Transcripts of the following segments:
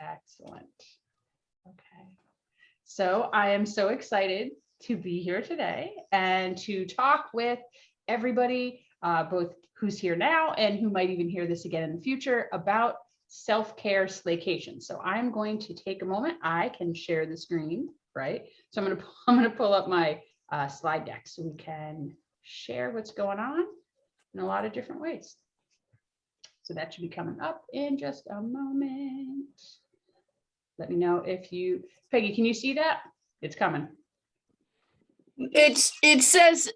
Excellent. Okay. So I am so excited to be here today and to talk with everybody, both who's here now and who might even hear this again in the future, about self-care slaycation. So I'm going to take a moment. I can share the screen, right? So I'm gonna pull up my slide deck so we can share what's going on in a lot of different ways. So that should be coming up in just a moment. Let me know if you, Peggy, can you see that? It's coming. It says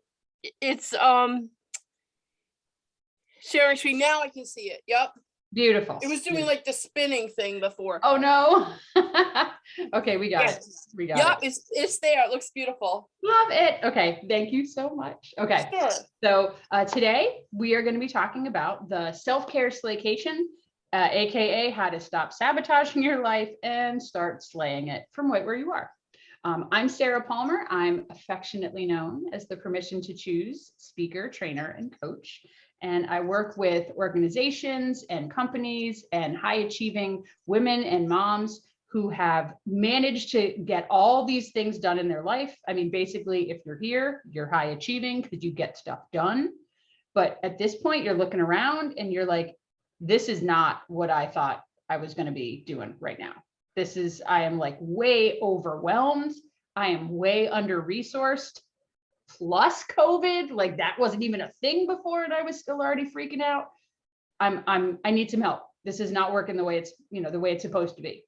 it's sharing screen. Now I can see it. Yep. Beautiful. It was doing like the spinning thing before. Oh no. Okay, we got it. We got it. It's there. It looks beautiful. Love it. Okay, thank you so much. Okay. Sure. So today we are going to be talking about the self-care slaycation, aka how to stop sabotaging your life and start slaying it from right where you are. I'm Sara Palmer. I'm affectionately known as the Permission to Choose speaker, trainer, and coach. And I work with organizations and companies and high achieving women and moms who have managed to get all these things done in their life. I mean, basically, if you're here, you're high achieving because you get stuff done. But at this point, you're looking around and you're like, this is not what I thought I was going to be doing right now. I am like way overwhelmed. I am way under-resourced. Plus COVID, like that wasn't even a thing before and I was still already freaking out. I need some help. This is not working the way it's, the way it's supposed to be.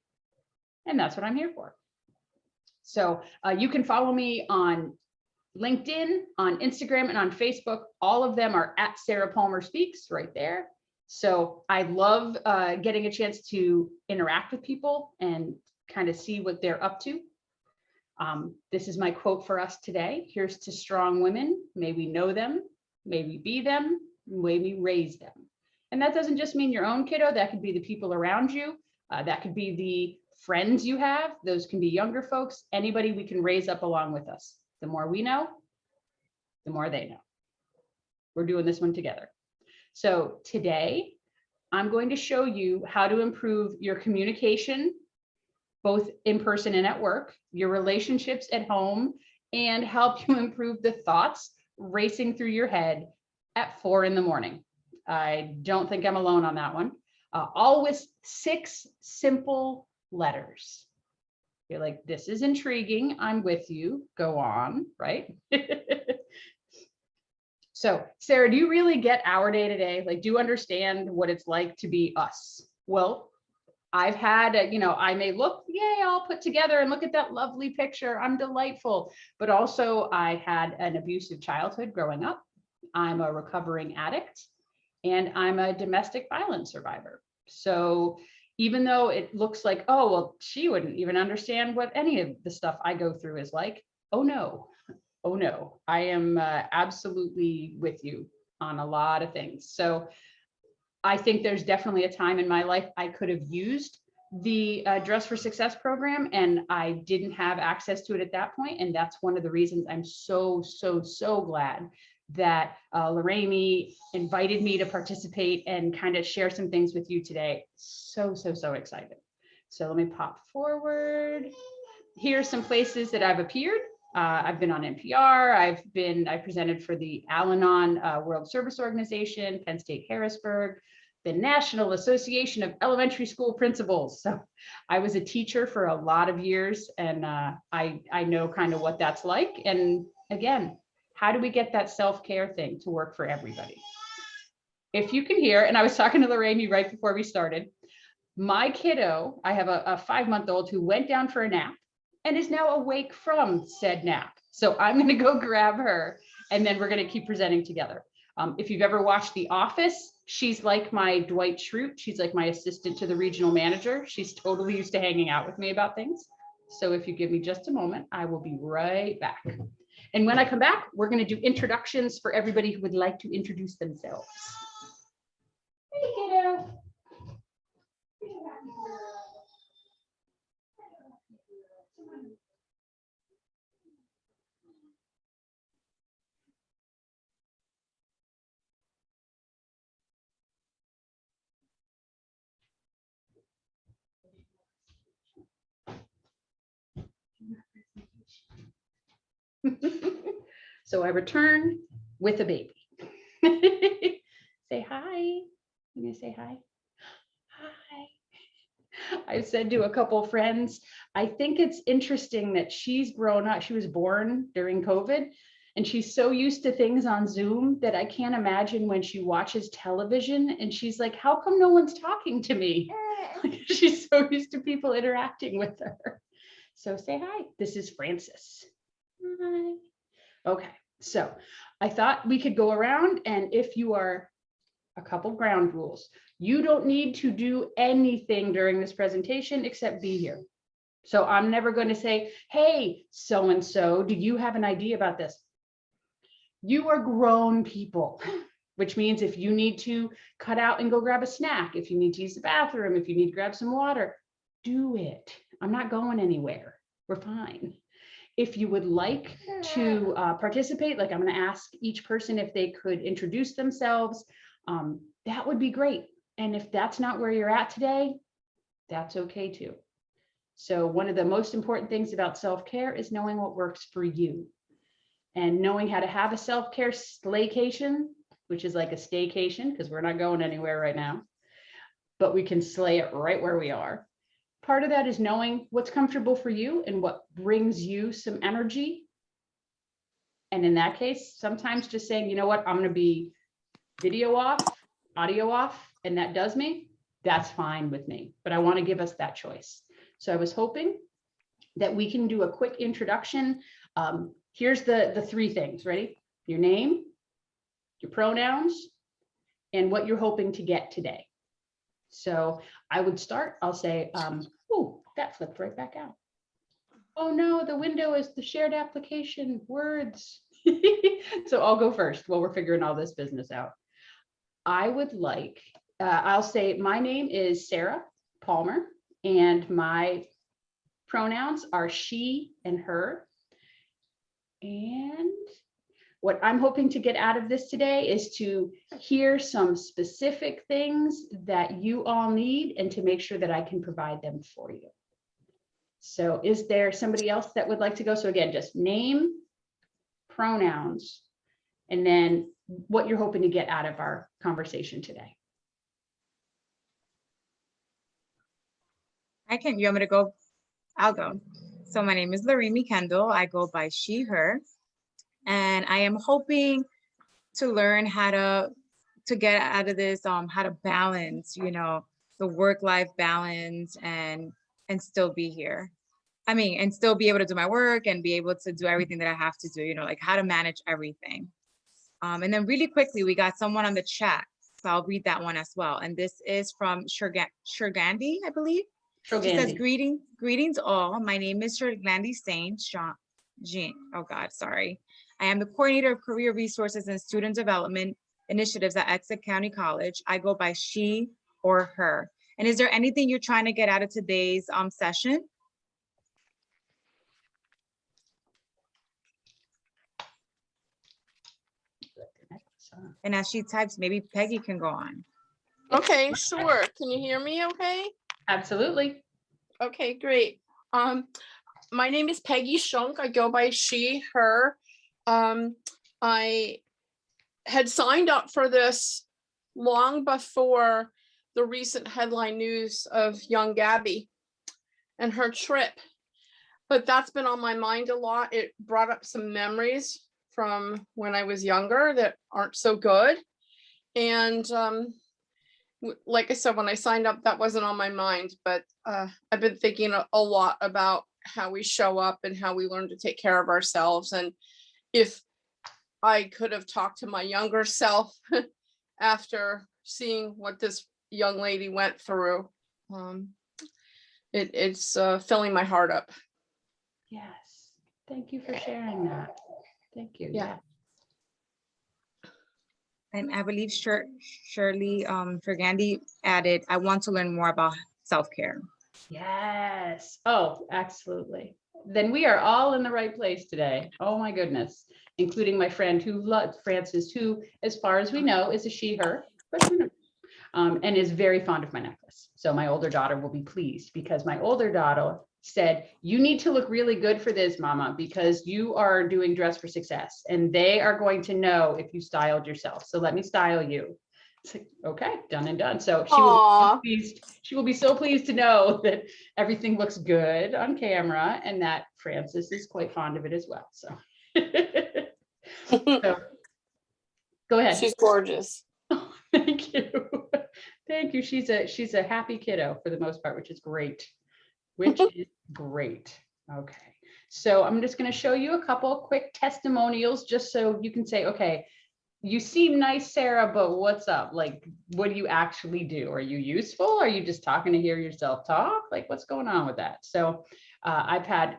And that's what I'm here for. So you can follow me on LinkedIn, on Instagram, and on Facebook. All of them are at Sara Palmer Speaks right there. So I love getting a chance to interact with people and kind of see what they're up to. This is my quote for us today. Here's to strong women. May we know them, may we be them, may we raise them. And that doesn't just mean your own kiddo. That could be the people around you. That could be the friends you have. Those can be younger folks, anybody we can raise up along with us. The more we know, the more they know. We're doing this one together. So today, I'm going to show you how to improve your communication, both in person and at work, your relationships at home, and help you improve the thoughts racing through your head at 4 in the morning. I don't think I'm alone on that one. All with 6 simple letters. You're like, this is intriguing. I'm with you. Go on, right? So, Sara, do you really get our day to day? Like, do you understand what it's like to be us? Well, I've had, I may look, yay, all put together and look at that lovely picture. I'm delightful. But also I had an abusive childhood growing up. I'm a recovering addict and I'm a domestic violence survivor. So even though it looks like, oh, well, she wouldn't even understand what any of the stuff I go through is like. Oh no, I am absolutely with you on a lot of things. So I think there's definitely a time in my life I could have used the Dress for Success program and I didn't have access to it at that point. And that's one of the reasons I'm so glad that Lorraine invited me to participate and kind of share some things with you today. So excited. So let me pop forward. Here's some places that I've appeared. I've been on NPR. I presented for the Al-Anon World Service Organization, Penn State Harrisburg, the National Association of Elementary School Principals. So I was a teacher for a lot of years and I know kind of what that's like. And again, how do we get that self-care thing to work for everybody? If you can hear, and I was talking to Lorraine right before we started, my kiddo, I have a 5-month-old who went down for a nap and is now awake from said nap. So I'm going to go grab her and then we're going to keep presenting together. If you've ever watched The Office, she's like my Dwight Schrute. She's like my assistant to the regional manager. She's totally used to hanging out with me about things. So if you give me just a moment, I will be right back. And when I come back, we're going to do introductions for everybody who would like to introduce themselves. Hey, kiddo. So I return with a baby. Say hi. You gonna say hi? Hi. I said to a couple friends, I think it's interesting that she's grown up. She was born during COVID, and she's so used to things on Zoom that I can't imagine when she watches television and she's like, how come no one's talking to me? She's so used to people interacting with her. So say hi. This is Frances. Hi. Okay, so I thought we could go around, and if you are a couple ground rules, you don't need to do anything during this presentation except be here. So I'm never going to say, hey, so-and-so, do you have an idea about this? You are grown people, which means if you need to cut out and go grab a snack, if you need to use the bathroom, if you need to grab some water, do it. I'm not going anywhere. We're fine. If you would like to participate, like I'm going to ask each person if they could introduce themselves, that would be great. And if that's not where you're at today, that's okay too. So one of the most important things about self-care is knowing what works for you and knowing how to have a self-care slaycation, which is like a staycation because we're not going anywhere right now, but we can slay it right where we are. Part of that is knowing what's comfortable for you and what brings you some energy. And in that case, sometimes just saying, you know what, I'm going to be video off, audio off, and that does me, that's fine with me. But I want to give us that choice. So I was hoping that we can do a quick introduction. Here's the three things. Ready? Your name, your pronouns, and what you're hoping to get today. So I would start, I'll say, oh, that flipped right back out. Oh no, the window is the shared application, words. So I'll go first while we're figuring all this business out. I would like, I'll say my name is Sara Palmer and my pronouns are she and her. And what I'm hoping to get out of this today is to hear some specific things that you all need and to make sure that I can provide them for you. So is there somebody else that would like to go? So again, just name, pronouns, and then what you're hoping to get out of our conversation today. You want me to go? I'll go. So my name is Larimi Kendall. I go by she, her. And I am hoping to learn how to get out of this, how to balance, the work-life balance and still be here. I mean, and still be able to do my work and be able to do everything that I have to do, like how to manage everything. And then really quickly, we got someone on the chat. So I'll read that one as well. And this is from Shurgandi, I believe. She says, greetings all. My name is Shurgandi Saint Jean. Oh God, sorry. I am the coordinator of career resources and student development initiatives at Essex County College. I go by she or her. And is there anything you're trying to get out of today's session? And as she types, maybe Peggy can go on. Okay, sure. Can you hear me okay? Absolutely. Okay, great. My name is Peggy Shunk. I go by she, her. I had signed up for this long before the recent headline news of young Gabby and her trip, but that's been on my mind a lot. It brought up some memories from when I was younger that aren't so good. And like I said, when I signed up, that wasn't on my mind, but I've been thinking a lot about how we show up and how we learn to take care of ourselves. And if I could have talked to my younger self after seeing what this young lady went through, it's filling my heart up. Yes. Thank you for sharing that. Thank you. Yeah. And I believe Shirley Fergandi added, I want to learn more about self-care. Yes. Oh, absolutely. Then we are all in the right place today. Oh my goodness. Including my friend who loves Frances, who, as far as we know, is a she, her. But who knows? and is very fond of my necklace. So my older daughter will be pleased because my older daughter said, you need to look really good for this, Mama, because you are doing Dress for Success and they are going to know if you styled yourself. So let me style you. It's like, okay, done and done. So she will be so pleased. She will be so pleased to know that everything looks good on camera and that Frances is quite fond of it as well. So, so go ahead. She's gorgeous. Oh, thank you. Thank you. She's a happy kiddo for the most part, which is great. Which is great. Okay. So I'm just going to show you a couple quick testimonials just so you can say, okay, you seem nice, Sarah, but what's up? Like, what do you actually do? Are you useful? Are you just talking to hear yourself talk? Like, what's going on with that? So I've had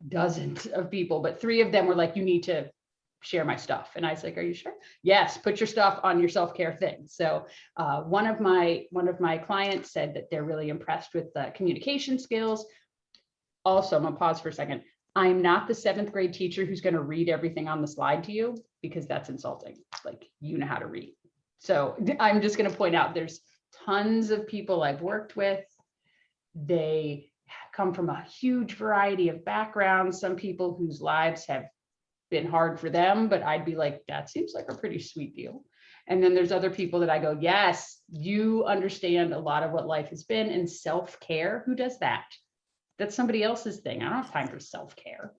dozens of people, but 3 of them were like, you need to share my stuff. And I was like, are you sure? Yes, put your stuff on your self-care thing. So one of my clients said that they're really impressed with the communication skills. Also, I'm gonna pause for a second. I'm not the 7th grade teacher who's gonna read everything on the slide to you because that's insulting. Like, you know how to read. So I'm just gonna point out there's tons of people I've worked with. They come from a huge variety of backgrounds. Some people whose lives have been hard for them, but I'd be like, that seems like a pretty sweet deal. And then there's other people that I go, yes, you understand a lot of what life has been, and self-care. Who does that? That's somebody else's thing. I don't have time for self-care.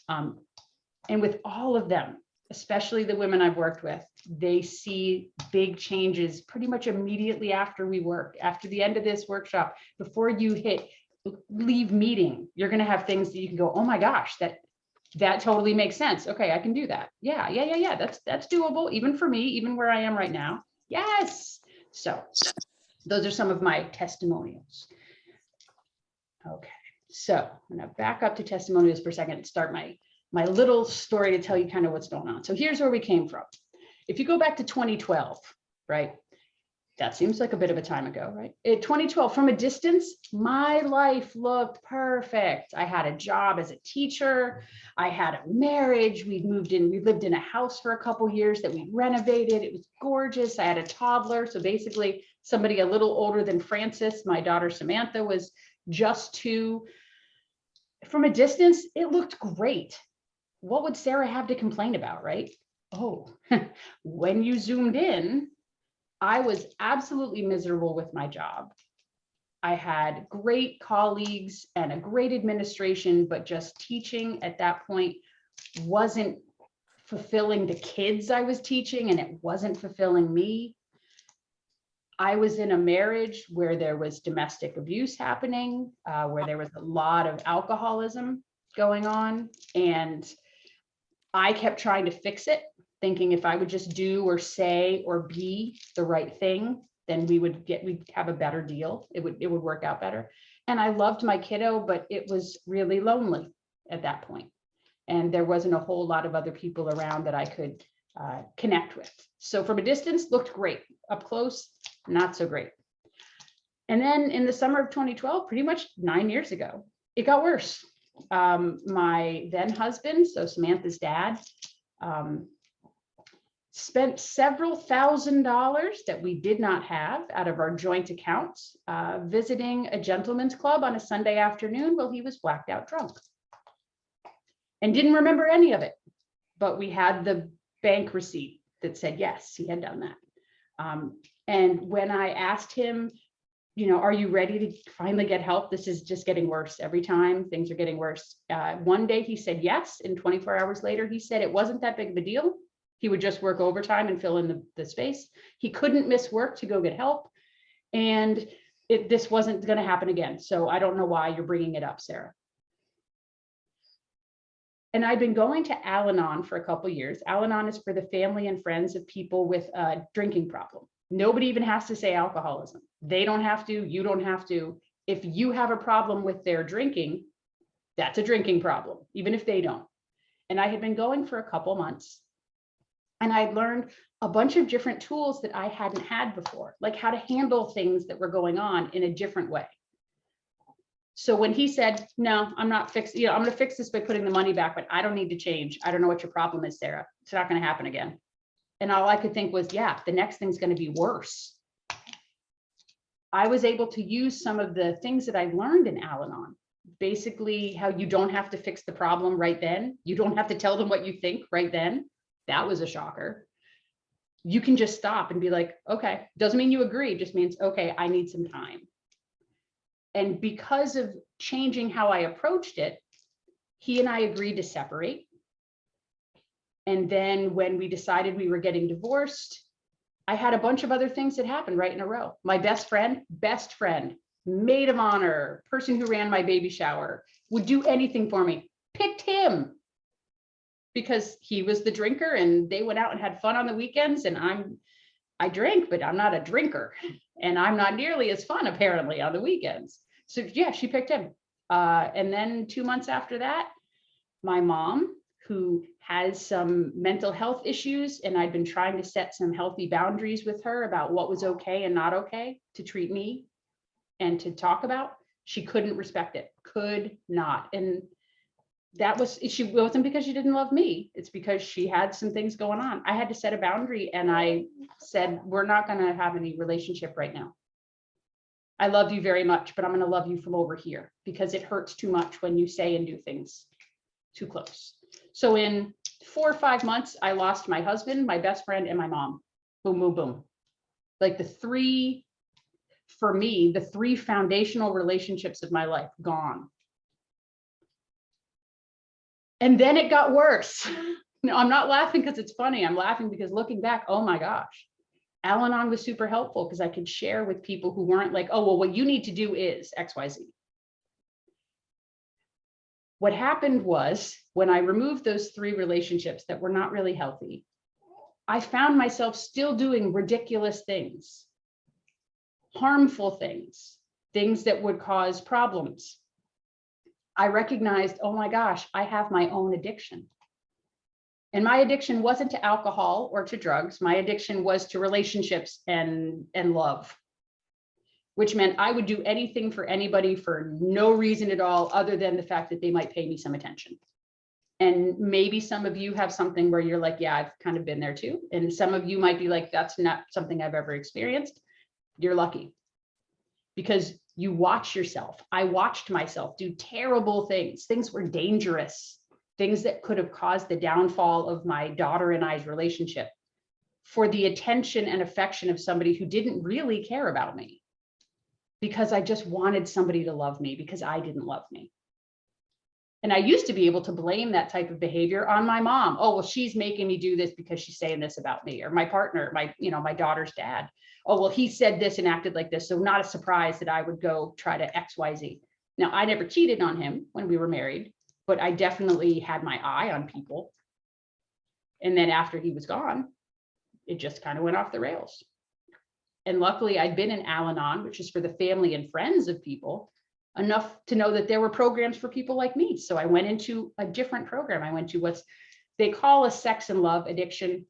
And with all of them, especially the women I've worked with, they see big changes pretty much immediately after we work. After the end of this workshop, before you leave meeting, you're going to have things that you can go, oh my gosh, that totally makes sense. Okay, I can do that. Yeah. That's doable, even for me, even where I am right now. Yes. So those are some of my testimonials. Okay, so I'm gonna back up to testimonials for a second and start my little story to tell you kind of what's going on. So here's where we came from. If you go back to 2012, right? That seems like a bit of a time ago, right? In 2012, from a distance, my life looked perfect. I had a job as a teacher. I had a marriage. We lived in a house for a couple years that we renovated. It was gorgeous. I had a toddler. So basically somebody a little older than Frances, my daughter Samantha was just 2. From a distance, it looked great. What would Sarah have to complain about, right? Oh, when you zoomed in, I was absolutely miserable with my job. I had great colleagues and a great administration, but just teaching at that point wasn't fulfilling the kids I was teaching, and it wasn't fulfilling me. I was in a marriage where there was domestic abuse happening, where there was a lot of alcoholism going on, and I kept trying to fix it, thinking if I would just do or say or be the right thing, then we'd have a better deal. It would work out better. And I loved my kiddo, but it was really lonely at that point. And there wasn't a whole lot of other people around that I could connect with. So from a distance, looked great. Up close, not so great. And then in the summer of 2012, pretty much 9 years ago, it got worse. My then husband, so Samantha's dad, spent several $1,000s that we did not have out of our joint accounts, visiting a gentleman's club on a Sunday afternoon while he was blacked out drunk. And didn't remember any of it, but we had the bank receipt that said, yes, he had done that. And when I asked him, are you ready to finally get help? This is just getting worse every time. Things are getting worse. One day he said yes, and 24 hours later, he said it wasn't that big of a deal. He would just work overtime and fill in the space. He couldn't miss work to go get help. And this wasn't going to happen again. So I don't know why you're bringing it up, Sarah. And I've been going to Al-Anon for a couple of years. Al-Anon is for the family and friends of people with a drinking problem. Nobody even has to say alcoholism. They don't have to, you don't have to. If you have a problem with their drinking, that's a drinking problem, even if they don't. And I had been going for a couple months, and I'd learned a bunch of different tools that I hadn't had before, like how to handle things that were going on in a different way. So when he said, no, I'm not fixing, I'm going to fix this by putting the money back, but I don't need to change. I don't know what your problem is, Sarah. It's not going to happen again. And all I could think was, yeah, the next thing's going to be worse. I was able to use some of the things that I learned in Al-Anon. Basically, how you don't have to fix the problem right then. You don't have to tell them what you think right then. That was a shocker. You can just stop and be like, okay, doesn't mean you agree, just means, okay, I need some time. And because of changing how I approached it, he and I agreed to separate. And then when we decided we were getting divorced, I had a bunch of other things that happened right in a row. My best friend, maid of honor, person who ran my baby shower, would do anything for me, picked him because he was the drinker and they went out and had fun on the weekends. And I drink, but I'm not a drinker. And I'm not nearly as fun apparently on the weekends. So yeah, she picked him. And then 2 months after that, my mom, who has some mental health issues, and I'd been trying to set some healthy boundaries with her about what was okay and not okay to treat me and to talk about, she couldn't respect it, could not. And that was, she wasn't because she didn't love me, it's because she had some things going on. I had to set a boundary and I said, we're not going to have any relationship right now. I love you very much, but I'm going to love you from over here because it hurts too much when you say and do things too close. So in 4 or 5 months, I lost my husband, my best friend, and my mom. Boom, boom, boom. Like for me, the three foundational relationships of my life gone. And then it got worse. No, I'm not laughing because it's funny. I'm laughing because looking back, oh my gosh, Al-Anon was super helpful because I could share with people who weren't like, oh, well, what you need to do is X, Y, Z. What happened was when I removed those 3 relationships that were not really healthy, I found myself still doing ridiculous things, harmful things, things that would cause problems. I recognized, oh my gosh, I have my own addiction. And my addiction wasn't to alcohol or to drugs. My addiction was to relationships and love, which meant I would do anything for anybody for no reason at all, other than the fact that they might pay me some attention. And maybe some of you have something where you're like, yeah, I've kind of been there too. And some of you might be like, that's not something I've ever experienced. You're lucky because you watch yourself. I watched myself do terrible things. Things were dangerous, things that could have caused the downfall of my daughter and I's relationship for the attention and affection of somebody who didn't really care about me, because I just wanted somebody to love me because I didn't love me. And I used to be able to blame that type of behavior on my mom. Oh, well, she's making me do this because she's saying this about me, or my partner, my daughter's dad. Oh, well, he said this and acted like this. So not a surprise that I would go try to X, Y, Z. Now, I never cheated on him when we were married, but I definitely had my eye on people. And then after he was gone, it just kind of went off the rails. And luckily I'd been in Al-Anon, which is for the family and friends of people, enough to know that there were programs for people like me. So I went into a different program. I went to what they call a sex and love addiction.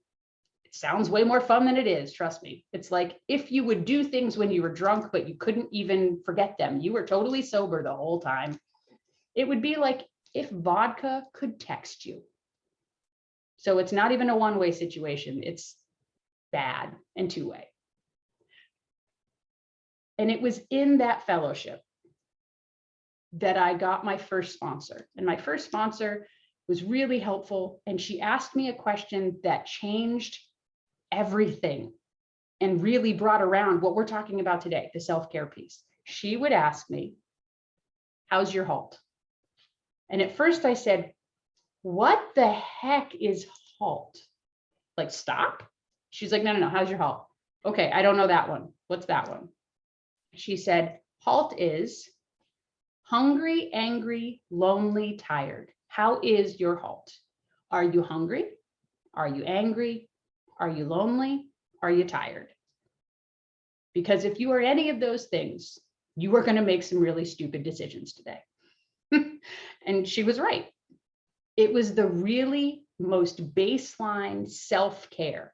It sounds way more fun than it is, trust me. It's like if you would do things when you were drunk, but you couldn't even forget them. You were totally sober the whole time. It would be like if vodka could text you. So it's not even a one-way situation. It's bad and two-way. And it was in that fellowship that I got my first sponsor. And my first sponsor was really helpful. And she asked me a question that changed everything and really brought around what we're talking about today, the self-care piece. She would ask me, how's your halt? And at first I said, what the heck is halt? Like stop? She's like, no, how's your halt? Okay, I don't know that one. What's that one? She said, halt is hungry, angry, lonely, tired. How is your halt? Are you hungry? Are you angry? Are you lonely? Are you tired? Because if you are any of those things, you are going to make some really stupid decisions today. And she was right. It was the really most baseline self-care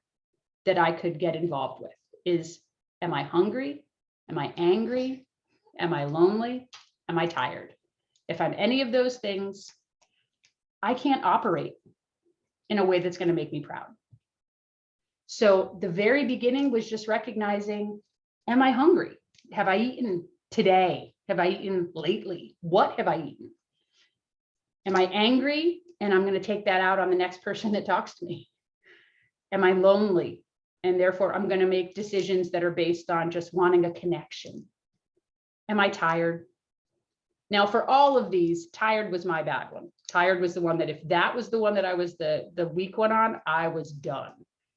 that I could get involved with is, am I hungry? Am I angry? Am I lonely? Am I tired? If I'm any of those things, I can't operate in a way that's going to make me proud. So the very beginning was just recognizing, am I hungry? Have I eaten today? Have I eaten lately? What have I eaten? Am I angry? And I'm going to take that out on the next person that talks to me. Am I lonely? And therefore, I'm going to make decisions that are based on just wanting a connection. Am I tired? Now, for all of these, tired was my bad one. Tired was the one that if that was the one that I was the weak one on, I was done.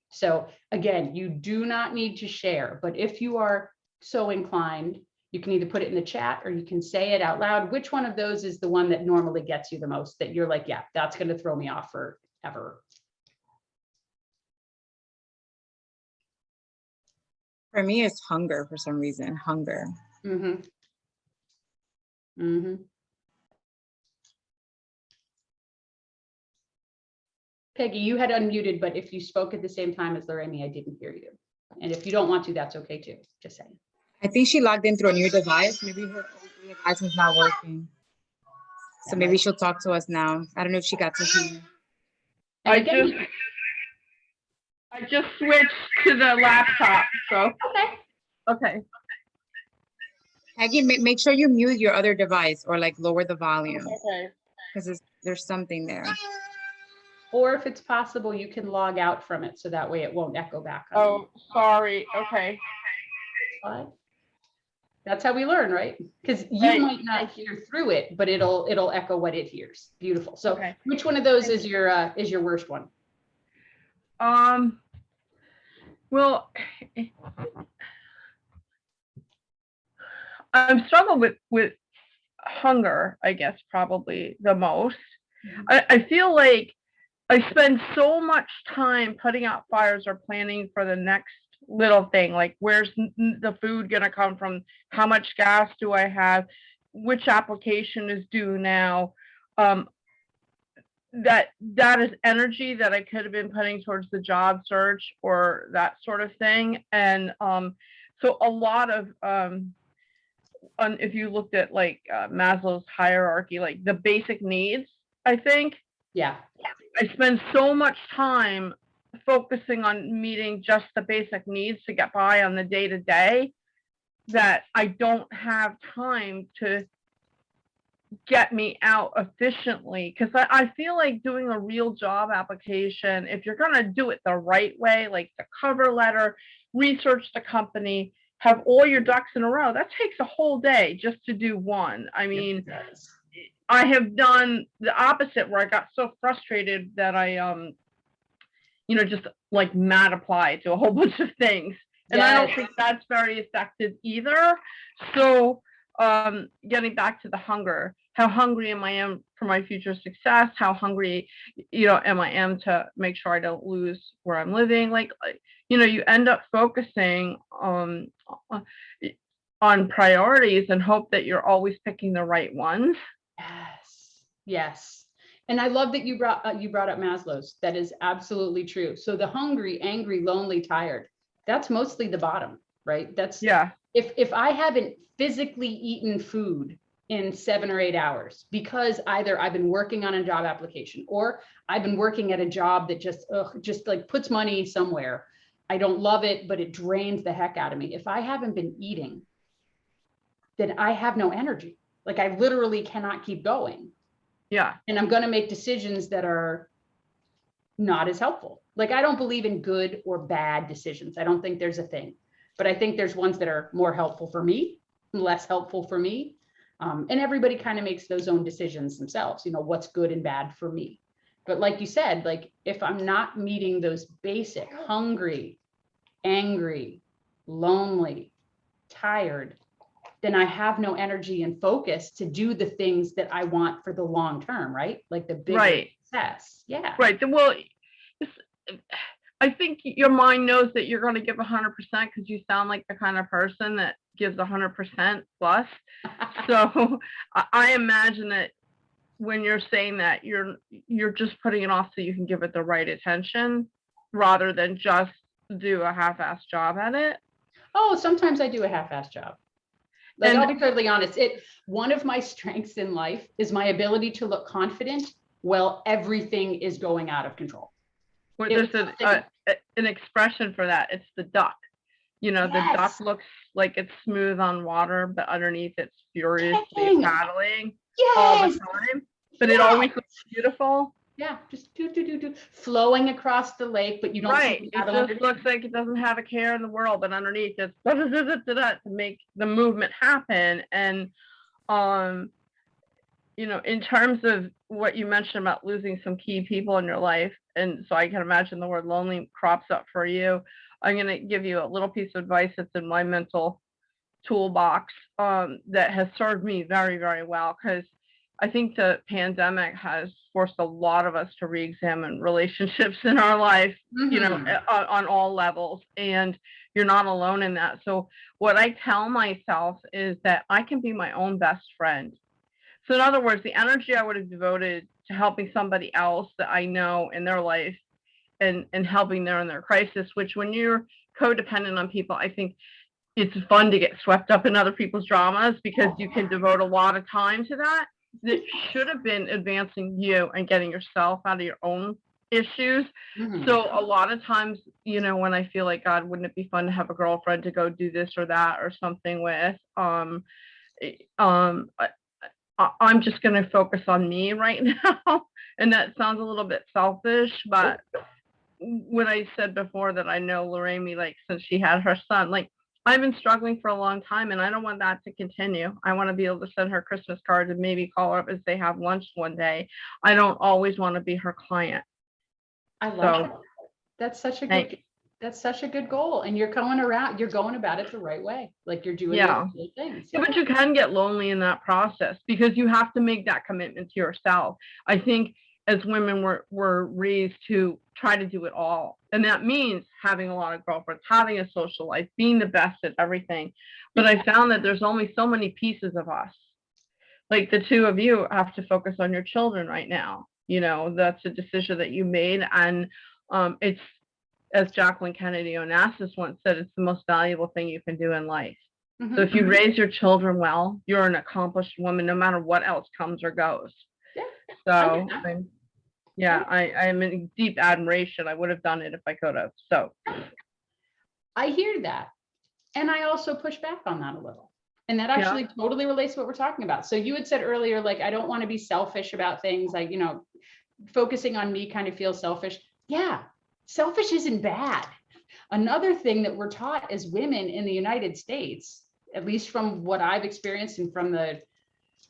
So again, you do not need to share, but if you are so inclined, you can either put it in the chat or you can say it out loud. Which one of those is the one that normally gets you the most, that you're like, yeah, that's going to throw me off forever? For me, it's hunger for some reason, hunger. Mm-hmm. Mm-hmm. Peggy, you had unmuted, but if you spoke at the same time as Lorraine, I didn't hear you. And if you don't want to, that's okay too. Just saying. I think she logged in through a new device. Maybe her old device is not working. So maybe she'll talk to us now. I don't know if she got to hear. And I again, just switched to the laptop, so. okay. Okay. Peggy, make sure you mute your other device or like lower the volume Okay. because there's something there. Or if it's possible, you can log out from it so that way it won't echo back on Oh, sorry. Okay. you. That's how we learn, right? Because you Right. might not hear through it, but it'll echo what it hears. Beautiful. So Okay. which one of those is your worst one? Well, I'm struggling with hunger, I guess, probably the most. I feel like I spend so much time putting out fires or planning for the next little thing, like where's the food gonna come from? How much gas do I have? Which application is due now? That is energy that I could have been putting towards the job search or that sort of thing. And so a lot of if you looked at like Maslow's hierarchy, like the basic needs, I think. Yeah. I spend so much time focusing on meeting just the basic needs to get by on the day to day that I don't have time to get me out efficiently. Because I feel like doing a real job application, if you're going to do it the right way, like the cover letter, research the company, have all your ducks in a row, that takes a whole day just to do one. I mean, I have done the opposite where I got so frustrated that I, just like mad apply to a whole bunch of things. And I don't think that's very effective either. So getting back to the hunger, how hungry am I for my future success? How hungry, am I to make sure I don't lose where I'm living? Like, you end up focusing on priorities and hope that you're always picking the right ones. Yes. And I love that you brought up Maslow's. That is absolutely true. So the hungry, angry, lonely, tired, that's mostly the bottom, right? That's if I haven't physically eaten food in 7 or 8 hours because either I've been working on a job application or I've been working at a job that just like puts money somewhere. I don't love it, but it drains the heck out of me. If I haven't been eating, then I have no energy. Like I literally cannot keep going. Yeah. And I'm going to make decisions that are not as helpful. Like I don't believe in good or bad decisions. I don't think there's a thing, but I think there's ones that are more helpful for me, less helpful for me. And everybody kind of makes those own decisions themselves, what's good and bad for me. But like you said, like if I'm not meeting those basic hungry, angry, lonely, tired, then I have no energy and focus to do the things that I want for the long term, right? Like the big success. Yeah. Right. Well, I think your mind knows that you're going to give 100% because you sound like the kind of person that gives 100% plus. So I imagine that when you're saying that, you're just putting it off so you can give it the right attention rather than just do a half-assed job at it. Oh, sometimes I do a half-assed job. Like, I'll be totally honest. One of my strengths in life is my ability to look confident while everything is going out of control. Well, there's an expression for that. It's the duck. You know, the duck Yes. looks like it's smooth on water, but underneath it's furiously Kicking. paddling all the Yes. time. But it always looks beautiful. Yeah, just do flowing across the lake, but you don't see Right. the It paddle just underneath. looks like it doesn't have a care in the world, but underneath it's to make the movement happen. And you know, in terms of what you mentioned about losing some key people in your life, and so I can imagine the word lonely crops up for you. I'm going to give you a little piece of advice that's in my mental toolbox that has served me very, very well, because I think the pandemic has forced a lot of us to re-examine relationships in our life, you know, on all levels, and you're not alone in that. So what I tell myself is that I can be my own best friend. So in other words, the energy I would have devoted to helping somebody else that I know in their life and helping them in their crisis, which when you're codependent on people, I think it's fun to get swept up in other people's dramas because you can devote a lot of time to that. That should have been advancing you and getting yourself out of your own issues. So a lot of times, you know, when I feel like, God, wouldn't it be fun to have a girlfriend to go do this or that or something with, I'm just going to focus on me right now. And that sounds a little bit selfish, but when I said before that I know Lorraine, like since she had her son, like I've been struggling for a long time and I don't want that to continue. I want to be able to send her Christmas cards and maybe call her up as they have lunch one day. I don't always want to be her client. I love that. That's such a good goal. And you're going about it the right way. Like you're doing the things. Yeah, but you can get lonely in that process because you have to make that commitment to yourself. I think as women, we're raised to try to do it all. And that means having a lot of girlfriends, having a social life, being the best at everything. But I found that there's only so many pieces of us. Like the two of you have to focus on your children right now. You know, that's a decision that you made. And it's, as Jacqueline Kennedy Onassis once said, it's the most valuable thing you can do in life. So if you raise your children well, you're an accomplished woman, no matter what else comes or goes. Yeah. So I'm in deep admiration. I would have done it if I could have. So I hear that. And I also push back on that a little. And that actually totally relates to what we're talking about. So you had said earlier, like, I don't want to be selfish about things. Like, you know, focusing on me kind of feels selfish. Yeah, selfish isn't bad. Another thing that we're taught as women in the United States, at least from what I've experienced and from the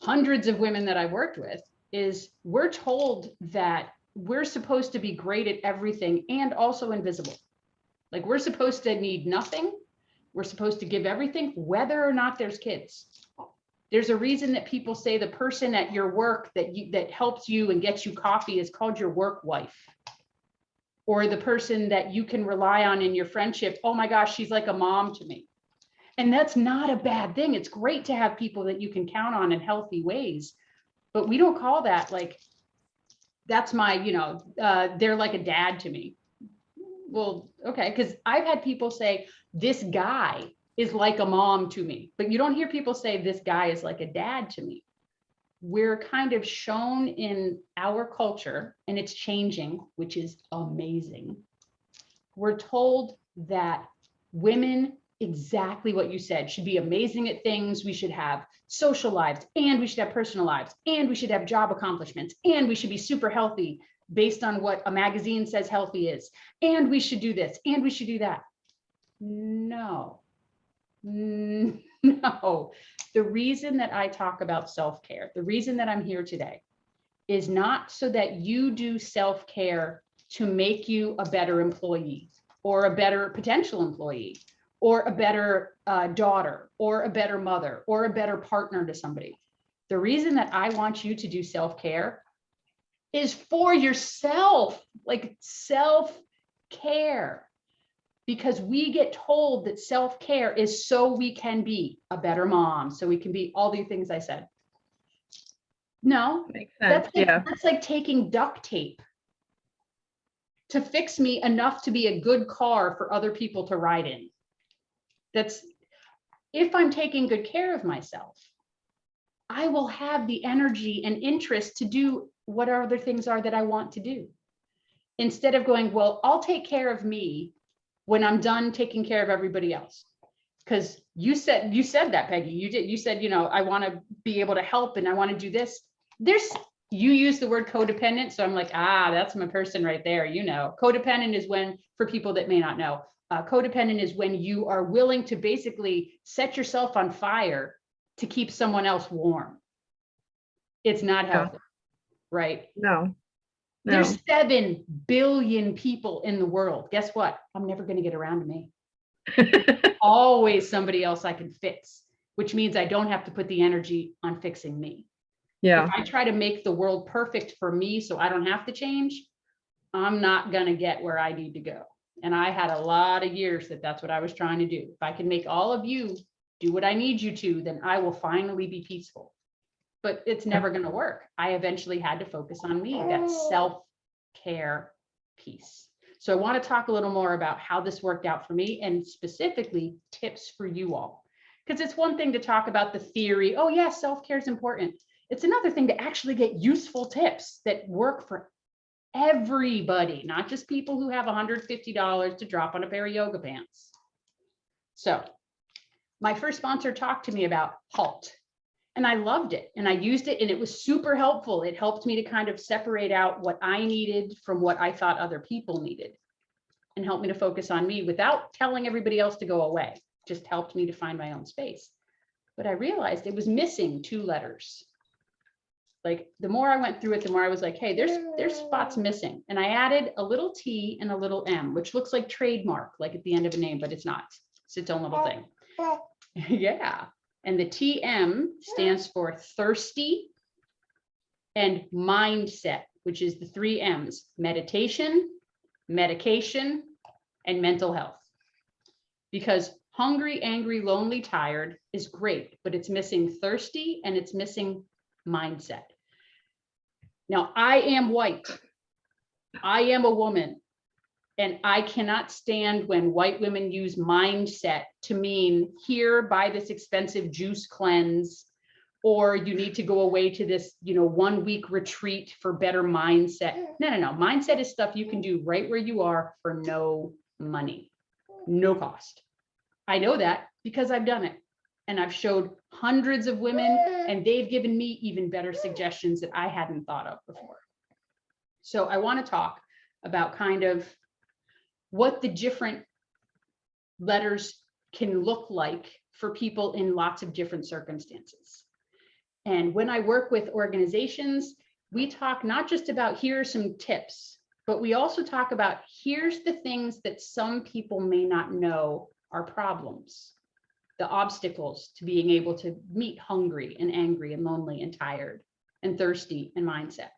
hundreds of women that I've worked with, is we're told that we're supposed to be great at everything and also invisible. Like we're supposed to need nothing. We're supposed to give everything, whether or not there's kids. There's a reason that people say the person at your work that helps you and gets you coffee is called your work wife. Or the person that you can rely on in your friendship. Oh my gosh, she's like a mom to me. And that's not a bad thing. It's great to have people that you can count on in healthy ways. But we don't call that like, that's my, they're like a dad to me. Well, okay, because I've had people say, this guy is like a mom to me, but you don't hear people say this guy is like a dad to me. We're kind of shown in our culture, and it's changing, which is amazing. We're told that women, exactly what you said, should be amazing at things. We should have social lives, and we should have personal lives, and we should have job accomplishments, and we should be super healthy based on what a magazine says healthy is. And we should do this, and we should do that. No. The reason that I talk about self-care, the reason that I'm here today is not so that you do self-care to make you a better employee or a better potential employee or a better daughter or a better mother or a better partner to somebody. The reason that I want you to do self-care is for yourself, like self-care. Because we get told that self-care is so we can be a better mom, so we can be all the things I said. No, makes sense. That's like taking duct tape to fix me enough to be a good car for other people to ride in. That's, if I'm taking good care of myself, I will have the energy and interest to do what other things are that I want to do. Instead of going, well, I'll take care of me, when I'm done taking care of everybody else. Because you said that, Peggy, you said, I want to be able to help and I want to do this. You use the word codependent. So I'm like, that's my person right there. Codependent is when, for people that may not know, codependent is when you are willing to basically set yourself on fire to keep someone else warm. It's not healthy, right? No. There's 7 billion people in the world. Guess what? I'm never going to get around to me. Always somebody else I can fix, which means I don't have to put the energy on fixing me. Yeah. If I try to make the world perfect for me so I don't have to change, I'm not going to get where I need to go. And I had a lot of years that's what I was trying to do. If I can make all of you do what I need you to, then I will finally be peaceful. But it's never going to work. I eventually had to focus on me, that self-care piece. So I want to talk a little more about how this worked out for me and specifically tips for you all. Because it's one thing to talk about the theory. Oh, yeah, self-care is important. It's another thing to actually get useful tips that work for everybody, not just people who have $150 to drop on a pair of yoga pants. So my first sponsor talked to me about HALT. And I loved it and I used it and it was super helpful. It helped me to kind of separate out what I needed from what I thought other people needed and helped me to focus on me without telling everybody else to go away. Just helped me to find my own space. But I realized it was missing 2 letters. Like the more I went through it, the more I was like, hey, there's spots missing. And I added a little T and a little M, which looks like trademark, like at the end of a name, but it's not. It's its own little thing. Yeah. And the TM stands for thirsty and mindset, which is the 3 M's: meditation, medication, and mental health. Because hungry, angry, lonely, tired is great, but it's missing thirsty and it's missing mindset. Now, I am white. I am a woman. And I cannot stand when white women use mindset to mean here, buy this expensive juice cleanse, or you need to go away to this, 1-week retreat for better mindset. No. Mindset is stuff you can do right where you are for no money, no cost. I know that because I've done it. And I've showed hundreds of women and they've given me even better suggestions that I hadn't thought of before. So I want to talk about kind of what the different letters can look like for people in lots of different circumstances. And when I work with organizations, we talk not just about here are some tips, but we also talk about here's the things that some people may not know are problems, the obstacles to being able to meet hungry and angry and lonely and tired and thirsty and mindset.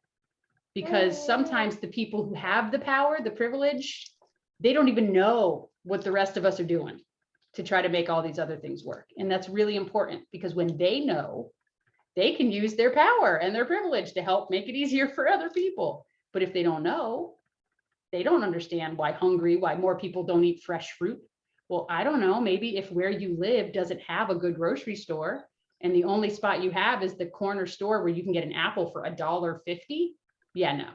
Because sometimes the people who have the power, the privilege, they don't even know what the rest of us are doing to try to make all these other things work. And that's really important because when they know, they can use their power and their privilege to help make it easier for other people. But if they don't know, they don't understand why more people don't eat fresh fruit. Well, I don't know, maybe if where you live doesn't have a good grocery store and the only spot you have is the corner store where you can get an apple for $1.50. Yeah, no.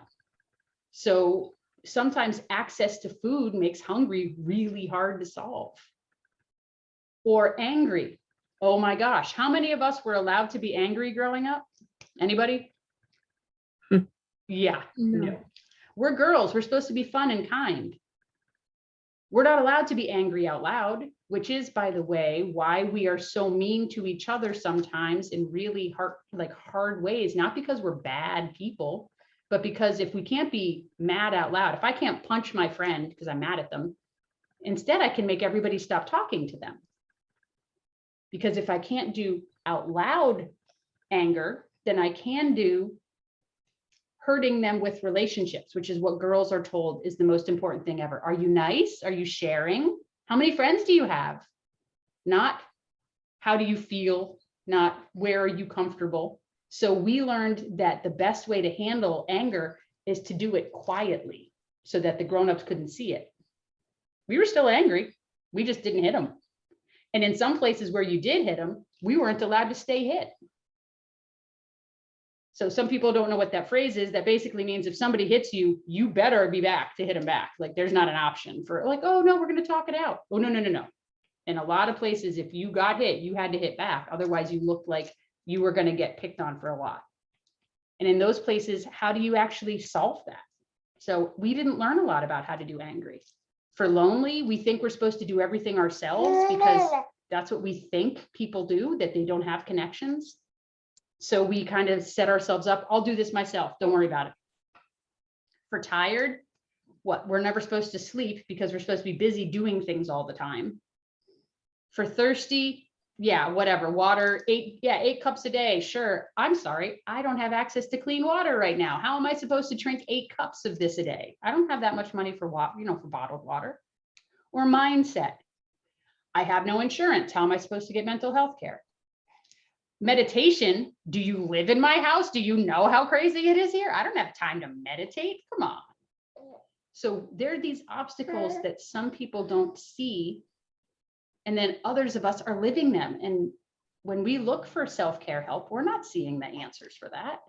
So sometimes access to food makes hungry really hard to solve. Or angry. Oh my gosh, how many of us were allowed to be angry growing up? Anybody? Yeah, no. We're girls, we're supposed to be fun and kind. We're not allowed to be angry out loud, which is, by the way, why we are so mean to each other sometimes in really hard ways, not because we're bad people, but because if we can't be mad out loud, if I can't punch my friend because I'm mad at them, instead I can make everybody stop talking to them. Because if I can't do out loud anger, then I can do hurting them with relationships, which is what girls are told is the most important thing ever. Are you nice? Are you sharing? How many friends do you have? Not how do you feel? Not where are you comfortable? So we learned that the best way to handle anger is to do it quietly so that the grownups couldn't see it. We were still angry. We just didn't hit them. And in some places where you did hit them, we weren't allowed to stay hit. So some people don't know what that phrase is. That basically means if somebody hits you, you better be back to hit them back. Like there's not an option for like, oh no, we're going to talk it out. Oh, no. In a lot of places, if you got hit, you had to hit back. Otherwise you looked like you were going to get picked on for a lot. And in those places, how do you actually solve that? So we didn't learn a lot about how to do angry. For lonely, we think we're supposed to do everything ourselves because that's what we think people do, that they don't have connections. So we kind of set ourselves up. I'll do this myself. Don't worry about it. For tired, what? We're never supposed to sleep because we're supposed to be busy doing things all the time. For thirsty, yeah, whatever. Water, 8 cups a day. Sure. I'm sorry. I don't have access to clean water right now. How am I supposed to drink 8 cups of this a day? I don't have that much money for water, for bottled water. Or mindset. I have no insurance. How am I supposed to get mental health care? Meditation. Do you live in my house? Do you know how crazy it is here? I don't have time to meditate. Come on. So there are these obstacles that some people don't see. And then others of us are living them. And when we look for self-care help, we're not seeing the answers for that.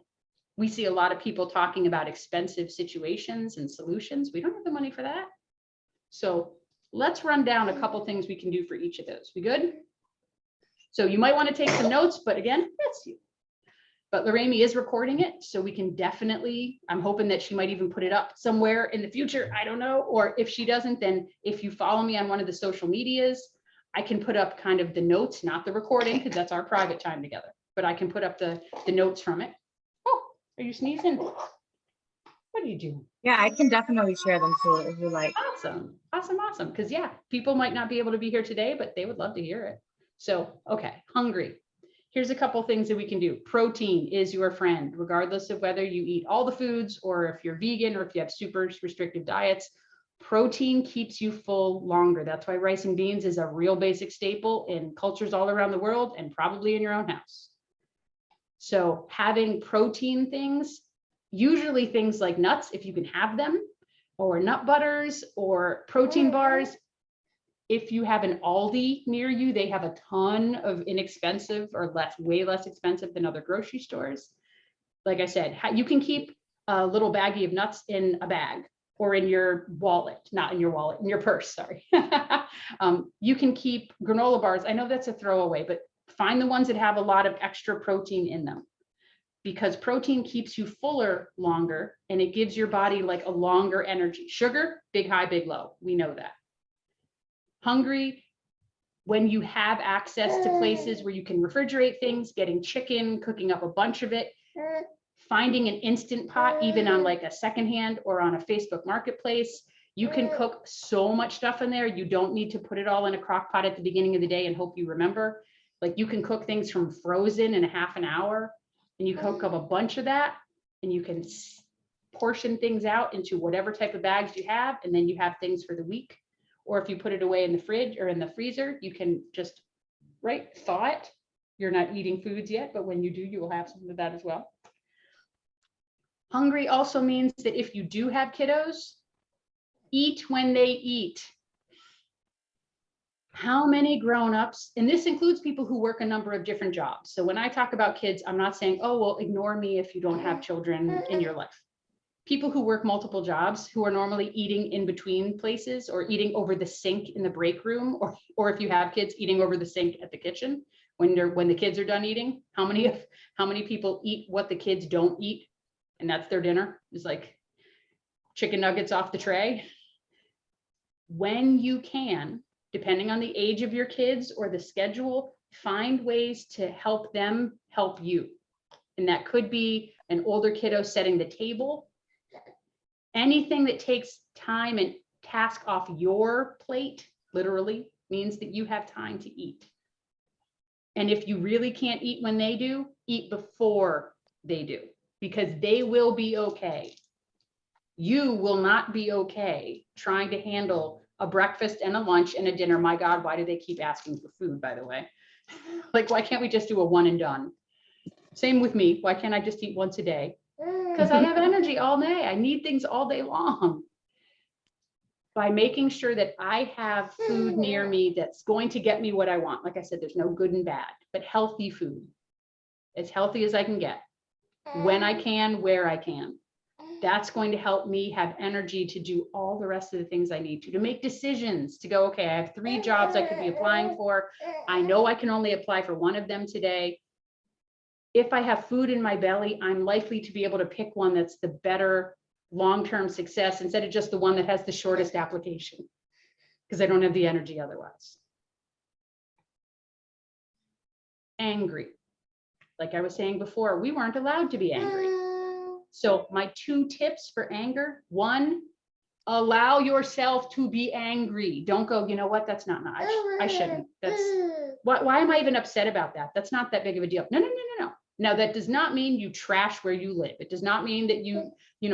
We see a lot of people talking about expensive situations and solutions. We don't have the money for that. So let's run down a couple things we can do for each of those. We good? So you might want to take some notes, but again, that's you. But Lorraine is recording it, so we can definitely, I'm hoping that she might even put it up somewhere in the future. I don't know. Or if she doesn't, then if you follow me on one of the social medias, I can put up kind of the notes, not the recording, because that's our private time together, but I can put up the notes from it. Oh, are you sneezing? What are you doing? Yeah, I can definitely share them too if you like. Awesome. Because yeah, people might not be able to be here today, but they would love to hear it. So, okay, hungry. Here's a couple things that we can do. Protein is your friend, regardless of whether you eat all the foods or if you're vegan or if you have super restrictive diets. Protein keeps you full longer. That's why rice and beans is a real basic staple in cultures all around the world and probably in your own house. So having protein things, usually things like nuts, if you can have them, or nut butters or protein bars. If you have an Aldi near you, they have a ton of inexpensive or way less expensive than other grocery stores. Like I said, you can keep a little baggie of nuts in a bag or in your wallet, not in your wallet, in your purse, sorry. You can keep granola bars. I know that's a throwaway, but find the ones that have a lot of extra protein in them, because protein keeps you fuller longer and it gives your body like a longer energy. Sugar, big high, big low. We know that. Hungry, when you have access to places where you can refrigerate things, getting chicken, cooking up a bunch of it, finding an instant pot, even on like a secondhand or on a Facebook marketplace, you can cook so much stuff in there. You don't need to put it all in a crock pot at the beginning of the day and hope you remember. Like you can cook things from frozen in a half an hour and you cook up a bunch of that and you can portion things out into whatever type of bags you have. And then you have things for the week. Or if you put it away in the fridge or in the freezer, you can just, thaw it. You're not eating foods yet, but when you do, you will have some of that as well. Hungry also means that if you do have kiddos, eat when they eat. How many grown-ups, and this includes people who work a number of different jobs. So when I talk about kids, I'm not saying, oh, well, ignore me if you don't have children in your life. People who work multiple jobs, who are normally eating in between places or eating over the sink in the break room, or if you have kids, eating over the sink at the kitchen when the kids are done eating. How many people eat what the kids don't eat, and that's their dinner? It's like chicken nuggets off the tray. When you can, depending on the age of your kids or the schedule, find ways to help them help you. And that could be an older kiddo setting the table. Anything that takes time and task off your plate, literally, means that you have time to eat. And if you really can't eat when they do, eat before they do, because they will be okay. You will not be okay trying to handle a breakfast and a lunch and a dinner. My God, why do they keep asking for food, by the way? Like, why can't we just do a one and done? Same with me. Why can't I just eat once a day? Because I have energy all day. I need things all day long. By making sure that I have food near me that's going to get me what I want. Like I said, there's no good and bad, but healthy food, as healthy as I can get. when I can, where I can. That's going to help me have energy to do all the rest of the things I need to make decisions, to go, okay, I have 3 jobs I could be applying for. I know I can only apply for one of them today. If I have food in my belly, I'm likely to be able to pick one that's the better long-term success instead of just the one that has the shortest application, because I don't have the energy otherwise. Angry. Like I was saying before, we weren't allowed to be angry. So my 2 tips for anger: 1, allow yourself to be angry. Don't go, you know what, that's not nice. I shouldn't. That's why am I even upset about that? That's not that big of a deal. No. Now that does not mean you trash where you live. It does not mean that you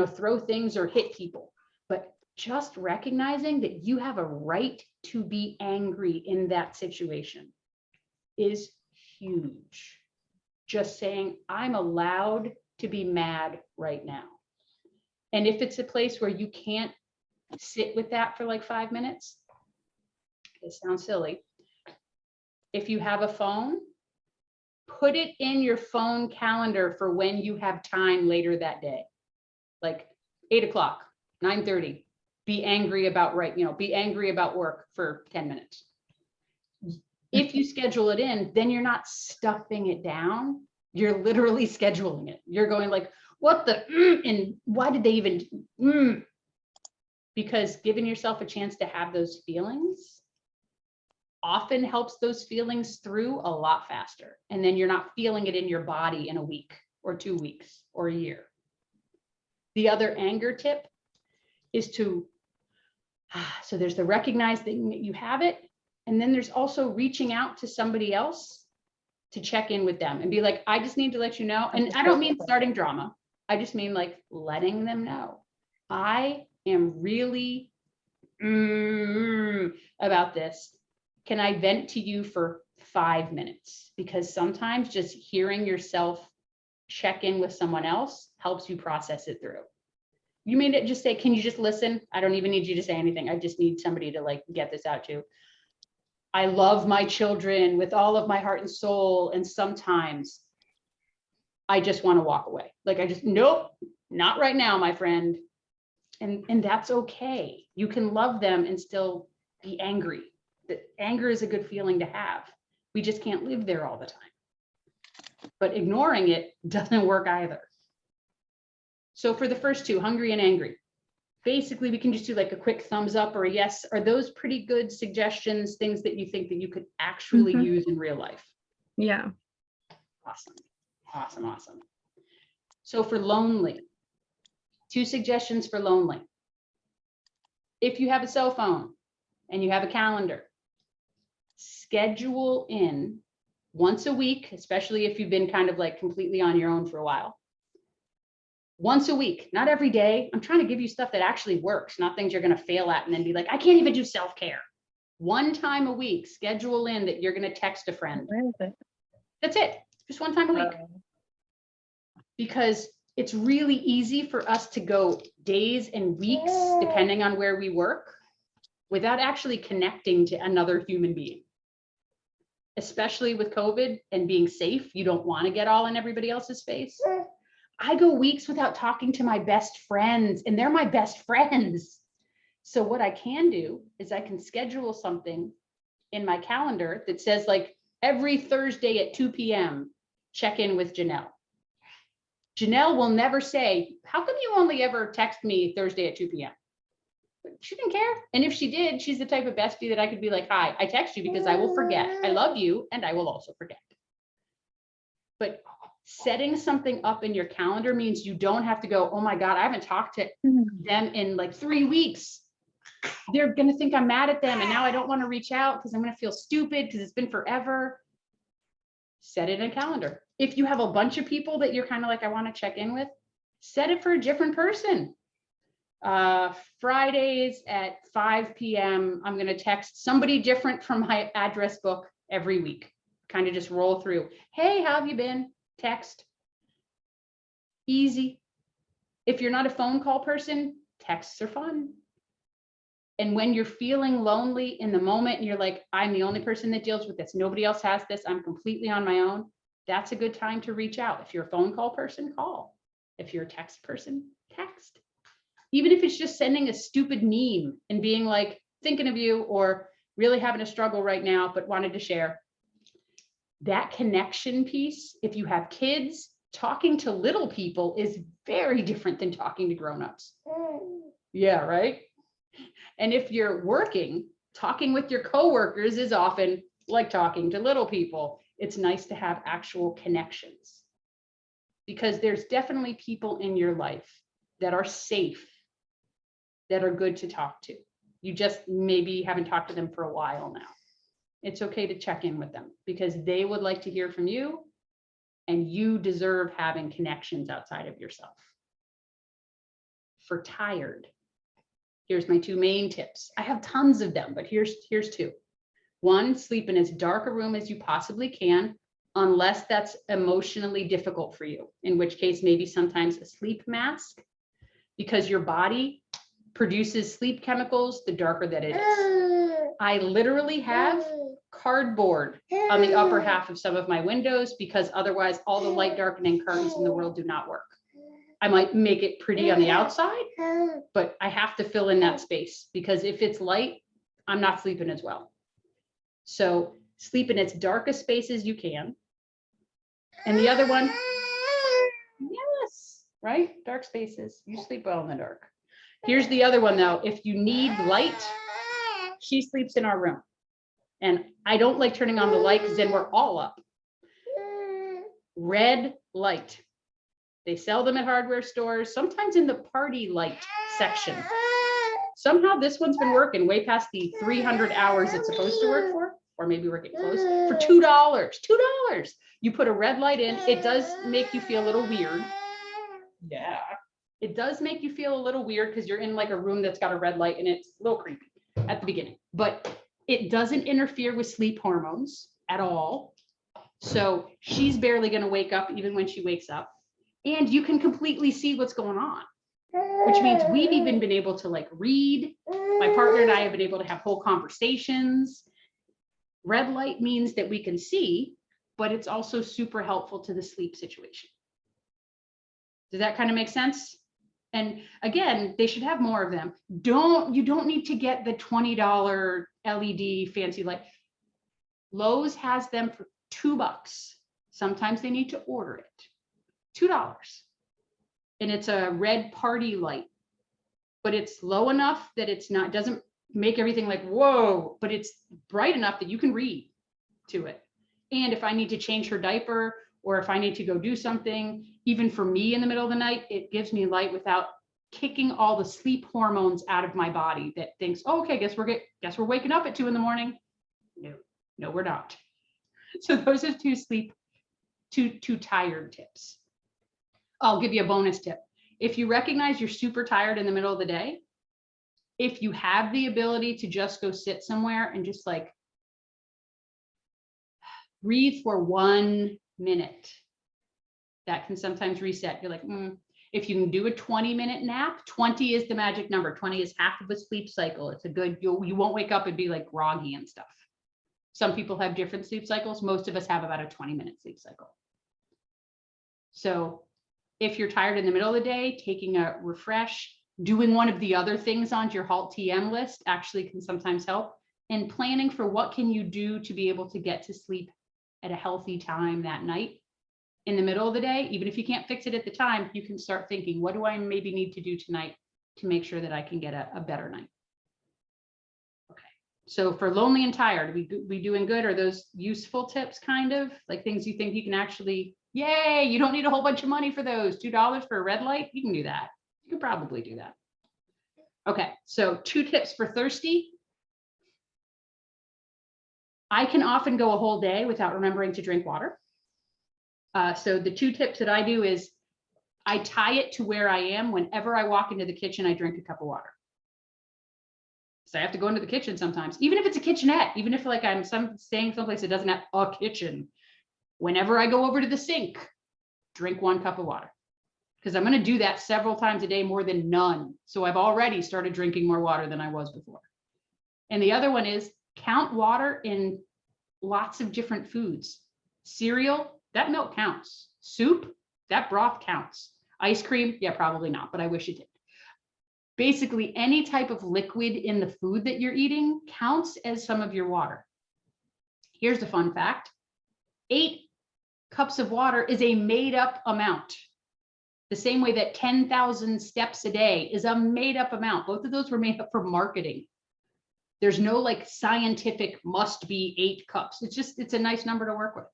throw things or hit people, but just recognizing that you have a right to be angry in that situation is huge. Just saying, I'm allowed to be mad right now. And if it's a place where you can't sit with that for like 5 minutes, it sounds silly. If you have a phone, put it in your phone calendar for when you have time later that day, like 8 o'clock, 9:30. Be angry about be angry about work for 10 minutes. If you schedule it in, then you're not stuffing it down. You're literally scheduling it. You're going like, what the, and why did they even, because giving yourself a chance to have those feelings often helps those feelings through a lot faster. And then you're not feeling it in your body in a week or 2 weeks or a year. The other anger tip is to, so there's the recognizing that you have it. And then there's also reaching out to somebody else to check in with them and be like, I just need to let you know. And I don't mean starting drama. I just mean like letting them know I am really about this. Can I vent to you for 5 minutes? Because sometimes just hearing yourself check in with someone else helps you process it through. You may just say, can you just listen? I don't even need you to say anything. I just need somebody to like get this out to. I love my children with all of my heart and soul. And sometimes I just want to walk away. Like nope, not right now, my friend. And that's okay. You can love them and still be angry. That anger is a good feeling to have. We just can't live there all the time. But ignoring it doesn't work either. So for the first 2, hungry and angry, basically we can just do like a quick thumbs up or a yes. Are those pretty good suggestions, things that you think that you could actually use in real life? Yeah. Awesome. So for lonely, 2 suggestions for lonely. If you have a cell phone and you have a calendar, schedule in once a week, especially if you've been kind of like completely on your own for a while. Once a week, not every day. I'm trying to give you stuff that actually works, not things you're going to fail at and then be like, I can't even do self-care. One time a week, schedule in that you're going to text a friend. Where is it? That's it. Just one time a week. Because it's really easy for us to go days and weeks, depending on where we work, without actually connecting to another human being. Especially with COVID and being safe, you don't want to get all in everybody else's face. I go weeks without talking to my best friends, and they're my best friends. So what I can do is I can schedule something in my calendar that says like every Thursday at 2 p.m., check in with Janelle. Janelle will never say, how come you only ever text me Thursday at 2 p.m.? She didn't care. And if she did, she's the type of bestie that I could be like, hi, I text you because I will forget. I love you and I will also forget. But setting something up in your calendar means you don't have to go, oh my God, I haven't talked to them in like 3 weeks. They're going to think I'm mad at them. And now I don't want to reach out because I'm going to feel stupid because it's been forever. Set it in a calendar. If you have a bunch of people that you're kind of like, I want to check in with, set it for a different person. Fridays at 5 p.m. I'm going to text somebody different from my address book every week. Kind of just roll through. Hey, how have you been? Text. Easy. If you're not a phone call person, texts are fun. And when you're feeling lonely in the moment and you're like, I'm the only person that deals with this, nobody else has this, I'm completely on my own, that's a good time to reach out. If you're a phone call person, call. If you're a text person, text. Even if it's just sending a stupid meme and being like, thinking of you, or really having a struggle right now, but wanted to share. That connection piece, if you have kids, talking to little people is very different than talking to grown-ups. Yeah, right? And if you're working, talking with your coworkers is often like talking to little people. It's nice to have actual connections, because there's definitely people in your life that are safe, that are good to talk to. You just maybe haven't talked to them for a while now. It's okay to check in with them, because they would like to hear from you, and you deserve having connections outside of yourself. For tired, here's my 2 main tips. I have tons of them, but here's 2. 1, sleep in as dark a room as you possibly can, unless that's emotionally difficult for you, in which case maybe sometimes a sleep mask, because your body produces sleep chemicals the darker that it is. I literally have cardboard on the upper half of some of my windows, because otherwise all the light darkening curtains in the world do not work. I might make it pretty on the outside, but I have to fill in that space, because if it's light, I'm not sleeping as well. So sleep in as dark a space as you can. And the other one, yes, right? Dark spaces. You sleep well in the dark. Here's the other one though. If you need light, she sleeps in our room. And I don't like turning on the light, because then we're all up. Red light. They sell them at hardware stores, sometimes in the party light section. Somehow this one's been working way past the 300 hours it's supposed to work for, or maybe we're getting close, for $2. $2. You put a red light in, it does make you feel a little weird. Yeah. It does make you feel a little weird, because you're in like a room that's got a red light, and it's a little creepy at the beginning, but it doesn't interfere with sleep hormones at all. So she's barely going to wake up even when she wakes up. And you can completely see what's going on, which means we've even been able to like read. My partner and I have been able to have whole conversations. Red light means that we can see, but it's also super helpful to the sleep situation. Does that kind of make sense? And again, they should have more of them. You don't need to get the $20 LED fancy light. Lowe's has them for $2. Sometimes they need to order it. $2. And it's a red party light, but it's low enough that it's not, doesn't make everything like, whoa, but it's bright enough that you can read to it. And if I need to change her diaper, or if I need to go do something, even for me in the middle of the night, it gives me light without kicking all the sleep hormones out of my body that thinks, oh, okay, guess we're waking up at 2 a.m. No, we're not. So those are 2 tired tips. I'll give you a bonus tip. If you recognize you're super tired in the middle of the day, if you have the ability to just go sit somewhere and just like breathe for 1 minute, that can sometimes reset. You're like, if you can do a 20-minute nap, 20 is the magic number. 20 is half of a sleep cycle. It's a good, you won't wake up and be like groggy and stuff. Some people have different sleep cycles. Most of us have about a 20-minute sleep cycle. So if you're tired in the middle of the day, taking a refresh, doing one of the other things on your HALT TM list actually can sometimes help. And planning for what can you do to be able to get to sleep at a healthy time that night. In the middle of the day, even if you can't fix it at the time, you can start thinking, what do I maybe need to do tonight to make sure that I can get a better night? Okay, so for lonely and tired, we doing good? Are those useful tips, kind of like things you think you can actually, yay, you don't need a whole bunch of money for those. $2 for a red light, you can do that. You could probably do that. Okay, so 2 tips for thirsty. I can often go a whole day without remembering to drink water. So the 2 tips that I do is I tie it to where I am. Whenever I walk into the kitchen, I drink a cup of water. So I have to go into the kitchen sometimes, even if it's a kitchenette, even if like I'm staying someplace that doesn't have a kitchen. Whenever I go over to the sink, drink 1 cup of water, because I'm going to do that several times a day, more than none. So I've already started drinking more water than I was before. And the other one is count water in lots of different foods. Cereal, that milk counts. Soup, that broth counts. Ice cream, yeah, probably not, but I wish it did. Basically, any type of liquid in the food that you're eating counts as some of your water. Here's the fun fact. 8 cups of water is a made up amount. The same way that 10,000 steps a day is a made up amount. Both of those were made up for marketing. There's no like scientific must be 8 cups. It's a nice number to work with.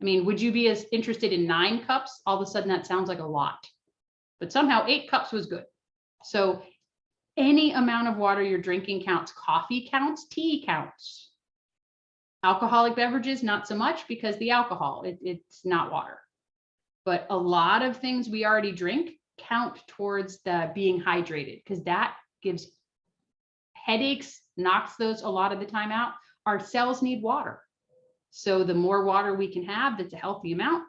I mean, would you be as interested in 9 cups? All of a sudden that sounds like a lot, but somehow 8 cups was good. So any amount of water you're drinking counts. Coffee counts, tea counts. Alcoholic beverages, not so much because the alcohol, it's not water. But a lot of things we already drink count towards the being hydrated, because that gives headaches, knocks those a lot of the time out. Our cells need water. So the more water we can have, that's a healthy amount,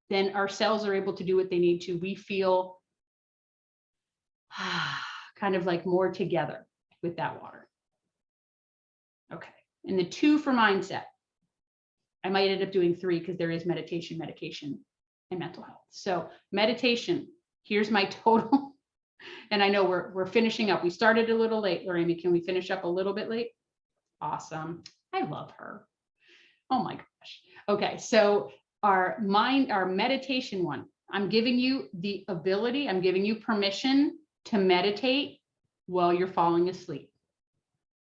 then our cells are able to do what they need to. We feel kind of like more together with that water. Okay, and the 2 for mindset. I might end up doing 3 because there is meditation, medication, and mental health. So meditation, here's my total. And I know we're finishing up. We started a little late, Lorraine. Can we finish up a little bit late? Awesome. I love her. Oh my gosh. Okay, so our meditation one, I'm giving you the ability, I'm giving you permission to meditate while you're falling asleep.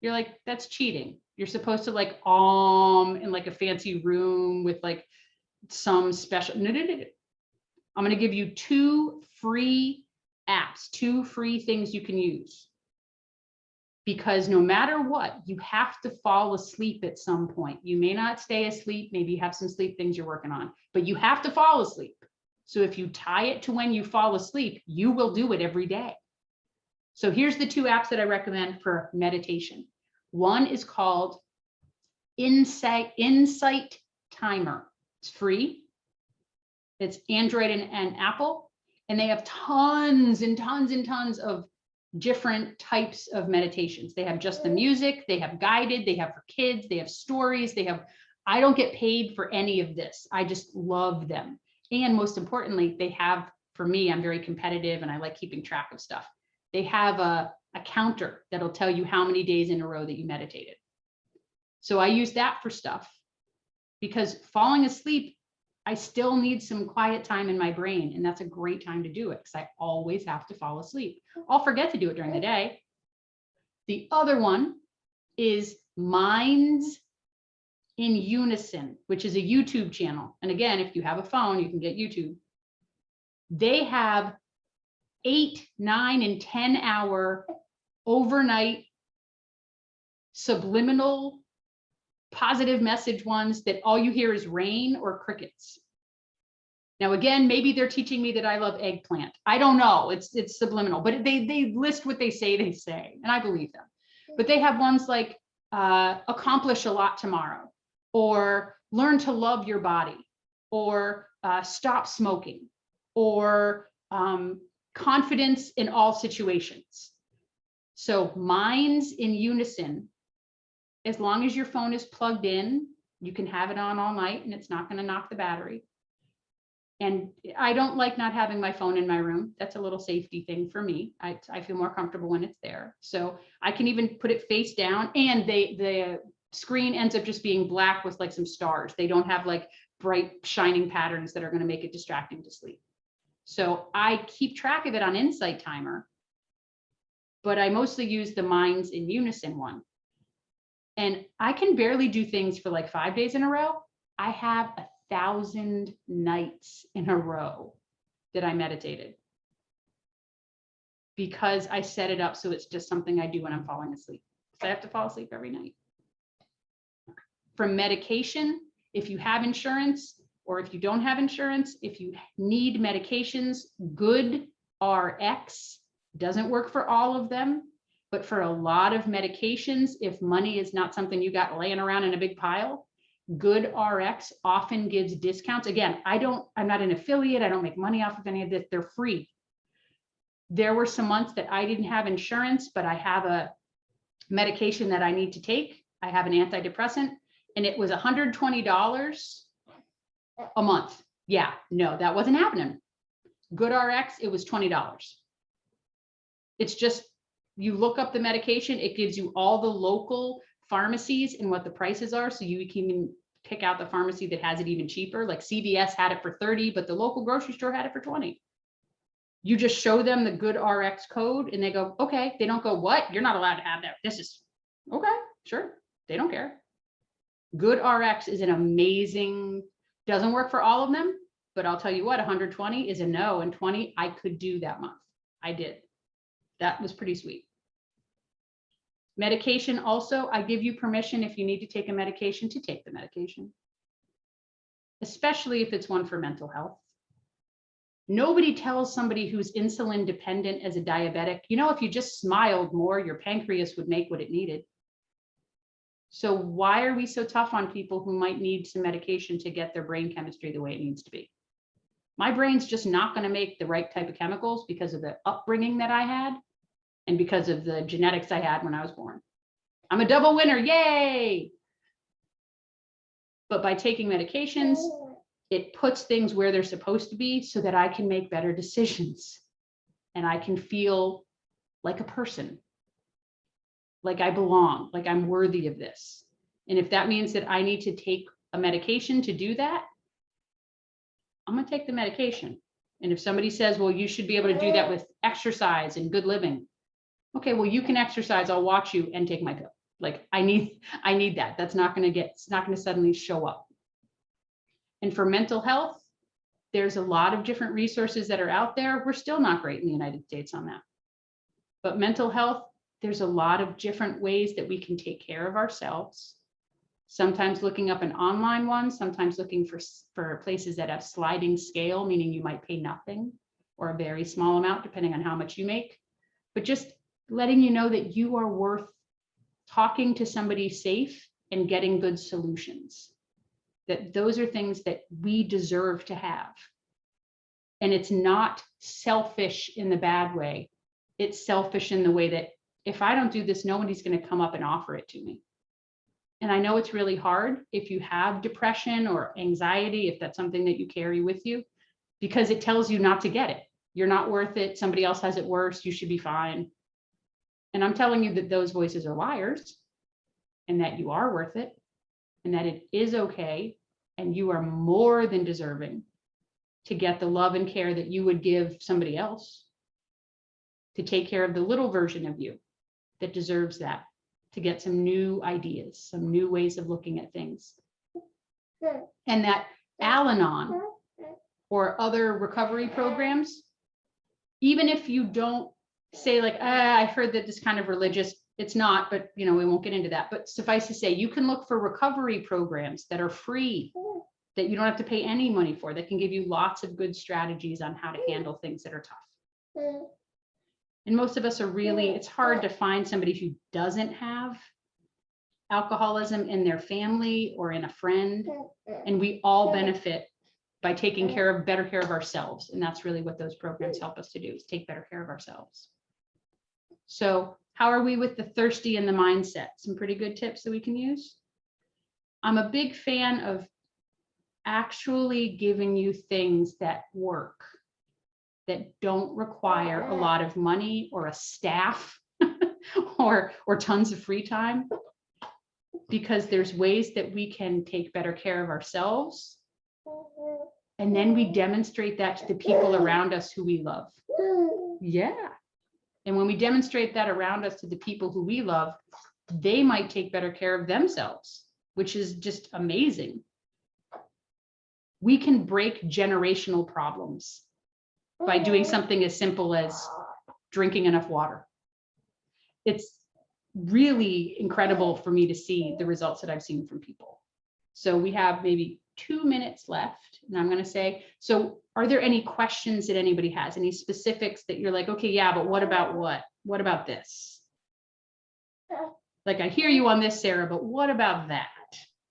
You're like, that's cheating. You're supposed to like in like a fancy room with like some special, no. I'm going to give you 2 free apps, 2 free things you can use. Because no matter what, you have to fall asleep at some point. You may not stay asleep. Maybe you have some sleep things you're working on, but you have to fall asleep. So if you tie it to when you fall asleep, you will do it every day. So here's the 2 apps that I recommend for meditation. One is called Insight Timer. It's free. It's Android and Apple, and they have tons and tons and tons of different types of meditations. They have just the music, they have guided, they have for kids, they have stories, I don't get paid for any of this. I just love them. And most importantly, they have, for me, I'm very competitive and I like keeping track of stuff. They have a counter that'll tell you how many days in a row that you meditated. So I use that for stuff because falling asleep, I still need some quiet time in my brain. And that's a great time to do it because I always have to fall asleep. I'll forget to do it during the day. The other one is Minds in Unison, which is a YouTube channel. And again, if you have a phone, you can get YouTube. They have 8, 9, and 10 hour overnight subliminal positive message ones that all you hear is rain or crickets. Now, again, maybe they're teaching me that I love eggplant. I don't know. It's subliminal, but they list what they say, and I believe them. But they have ones like accomplish a lot tomorrow, or learn to love your body, or stop smoking, or confidence in all situations. So Minds in Unison, as long as your phone is plugged in, you can have it on all night and it's not going to knock the battery. And I don't like not having my phone in my room. That's a little safety thing for me. I feel more comfortable when it's there. So I can even put it face down, and the screen ends up just being black with like some stars. They don't have like bright shining patterns that are going to make it distracting to sleep. So I keep track of it on Insight Timer, but I mostly use the Minds in Unison one. And I can barely do things for like 5 days in a row. I have 1,000 nights in a row that I meditated because I set it up so it's just something I do when I'm falling asleep. So I have to fall asleep every night. For medication, if you have insurance or if you don't have insurance, if you need medications, Good RX doesn't work for all of them. But for a lot of medications, if money is not something you got laying around in a big pile, Good RX often gives discounts. Again, I'm not an affiliate. I don't make money off of any of this. They're free. There were some months that I didn't have insurance, but I have a medication that I need to take. I have an antidepressant, and it was $120 a month. Yeah, no, that wasn't happening. Good RX, it was $20. It's just, you look up the medication, it gives you all the local pharmacies and what the prices are. So you can even pick out the pharmacy that has it even cheaper. Like CVS had it for 30, but the local grocery store had it for 20. You just show them the Good RX code and they go, okay. They don't go, what? You're not allowed to have that. This is okay, sure. They don't care. Good RX is an amazing, doesn't work for all of them, but I'll tell you what, 120 is a no, and 20 I could do that month. I did. That was pretty sweet. Medication also, I give you permission if you need to take a medication to take the medication, especially if it's one for mental health. Nobody tells somebody who's insulin dependent as a diabetic, you know, if you just smiled more, your pancreas would make what it needed. So why are we so tough on people who might need some medication to get their brain chemistry the way it needs to be? My brain's just not going to make the right type of chemicals because of the upbringing that I had and because of the genetics I had when I was born. I'm a double winner, yay! But by taking medications, it puts things where they're supposed to be so that I can make better decisions and I can feel like a person, like I belong, like I'm worthy of this. And if that means that I need to take a medication to do that, I'm going to take the medication. And if somebody says, well, you should be able to do that with exercise and good living. Okay, well, you can exercise, I'll watch you and take my pill. Like I need that. That's not going to it's not going to suddenly show up. And for mental health, there's a lot of different resources that are out there. We're still not great in the United States on that. But mental health, there's a lot of different ways that we can take care of ourselves. Sometimes looking up an online one, sometimes looking for places that have sliding scale, meaning you might pay nothing or a very small amount, depending on how much you make. But just letting you know that you are worth talking to somebody safe and getting good solutions. That those are things that we deserve to have. And it's not selfish in the bad way. It's selfish in the way that if I don't do this, nobody's going to come up and offer it to me. And I know it's really hard if you have depression or anxiety, if that's something that you carry with you, because it tells you not to get it. You're not worth it. Somebody else has it worse. You should be fine. And I'm telling you that those voices are liars and that you are worth it and that it is okay. And you are more than deserving to get the love and care that you would give somebody else, to take care of the little version of you that deserves that, to get some new ideas, some new ways of looking at things. And that Al-Anon or other recovery programs, even if you don't say like, I heard that this kind of religious, it's not, but you know, we won't get into that. But suffice to say, you can look for recovery programs that are free, that you don't have to pay any money for, that can give you lots of good strategies on how to handle things that are tough. And most of us are really, it's hard to find somebody who doesn't have alcoholism in their family or in a friend. And we all benefit by taking better care of ourselves. And that's really what those programs help us to do, is take better care of ourselves. So how are we with the thirsty and the mindset? Some pretty good tips that we can use. I'm a big fan of actually giving you things that work, that don't require a lot of money or a staff or tons of free time, because there's ways that we can take better care of ourselves. And then we demonstrate that to the people around us who we love. Yeah. And when we demonstrate that around us to the people who we love, they might take better care of themselves, which is just amazing. We can break generational problems by doing something as simple as drinking enough water. It's really incredible for me to see the results that I've seen from people. So we have maybe 2 minutes left, and I'm going to say, so are there any questions that anybody has, any specifics that you're like, okay, yeah, but what about what? What about this? Like, I hear you on this, Sarah, but what about that?